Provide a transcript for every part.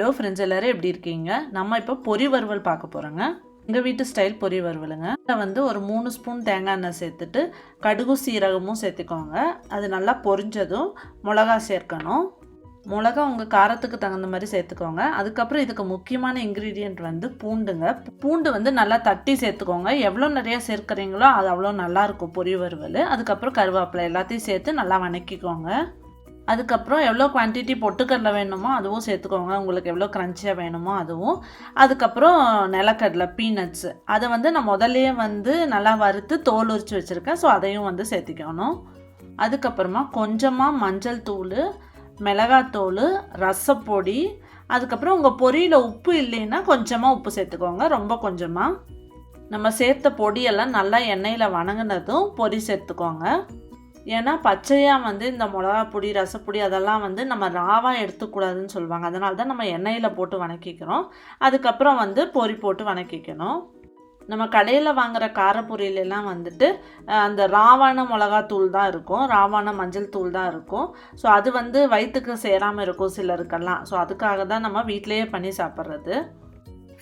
Hello friends, எல்லோரும் எப்படி இருக்கீங்க? நம்ம இப்போ பொரி வறுவல் பார்க்க போகிறோங்க. எங்கள் வீட்டு ஸ்டைல் பொரி வறுவலுங்க. இதில் வந்து ஒரு 3 ஸ்பூன் தேங்காய் எண்ணெய் சேர்த்துட்டு கடுகு சீரகமும் சேர்த்துக்கோங்க. அது நல்லா பொரிஞ்சதும் மிளகா சேர்க்கணும். மிளகா உங்கள் காரத்துக்கு தகுந்த மாதிரி சேர்த்துக்கோங்க. அதுக்கப்புறம் இதுக்கு முக்கியமான இன்க்ரீடியண்ட் வந்து பூண்டுங்க. பூண்டு வந்து நல்லா தட்டி சேர்த்துக்கோங்க. எவ்வளோ நிறையா சேர்க்குறீங்களோ அது அவ்வளோ நல்லாயிருக்கும் பொரி வறுவல். அதுக்கப்புறம் கருவேப்பிலை எல்லாத்தையும் சேர்த்து நல்லா வணக்கிக்கோங்க. அதுக்கப்புறம் எவ்வளோ குவான்டிட்டி பொட்டுக்கடலை வேணுமோ அதுவும் சேர்த்துக்கோங்க. உங்களுக்கு எவ்வளோ க்ரன்ச்சியாக வேணுமோ அதுவும். அதுக்கப்புறம் நிலக்கடலை பீனட்ஸு அதை வந்து நான் முதல்லையே வந்து நல்லா வறுத்து தோல் உரித்து வச்சுருக்கேன். ஸோ அதையும் வந்து சேர்த்திக்கணும். அதுக்கப்புறமா கொஞ்சமாக மஞ்சள் தூள், மிளகாத்தூள், ரசப்பொடி, அதுக்கப்புறம் உங்கள் பொரியில் உப்பு இல்லைன்னா கொஞ்சமாக உப்பு சேர்த்துக்கோங்க, ரொம்ப கொஞ்சமாக. நம்ம சேர்த்த பொடியெல்லாம் நல்லா எண்ணெயில் வணங்கினதும் பொரி சேர்த்துக்கோங்க. ஏன்னா பச்சையாக வந்து இந்த மிளகா பொடி, ரசப்பொடி அதெல்லாம் வந்து நம்ம ராவாக எடுத்துக்கூடாதுன்னு சொல்லுவாங்க. அதனால தான் நம்ம எண்ணெயில் போட்டு வணக்கிக்கிறோம். அதுக்கப்புறம் வந்து பொரி போட்டு வணக்கிக்கணும். நம்ம கடையில் வாங்குகிற காரப்பொரியிலெல்லாம் வந்துட்டு அந்த ராவான மிளகாத்தூள் தான் இருக்கும், ராவான மஞ்சள் தூள் தான் இருக்கும். ஸோ அது வந்து வயிற்றுக்கு சேராமல் இருக்கும் சிலருக்கெல்லாம். ஸோ அதுக்காக தான் நம்ம வீட்டிலையே பண்ணி சாப்பிட்றது.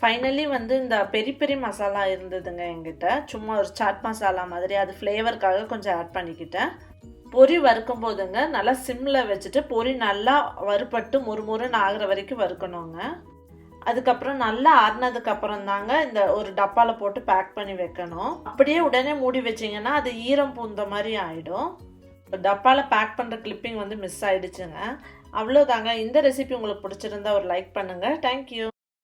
ஃபைனலி வந்து இந்த பெரி பெரி மசாலா இருந்ததுங்க என்கிட்ட. சும்மா ஒரு சாட் மசாலா மாதிரி, அது ஃப்ளேவருக்காக கொஞ்சம் ஆட் பண்ணிக்கிட்டேன். பொரி வறுக்கும் போதுங்க நல்லா சிம்மில் வச்சுட்டு பொரி நல்லா வறுபட்டு முறுமுறுன்னு ஆகிற வரைக்கும் வறுக்கணுங்க. அதுக்கப்புறம் நல்லா ஆறுனதுக்கப்புறம் தாங்க இந்த ஒரு டப்பாவில் போட்டு பேக் பண்ணி வைக்கணும். அப்படியே உடனே மூடி வச்சிங்கன்னா அது ஈரம் பூந்த மாதிரி ஆகிடும். டப்பாவில் பேக் பண்ணுற கிளிப்பிங் வந்து மிஸ் ஆகிடுச்சுங்க. அவ்வளோதாங்க. இந்த ரெசிபி உங்களுக்கு பிடிச்சிருந்தா ஒரு லைக் பண்ணுங்கள். தேங்க்யூ.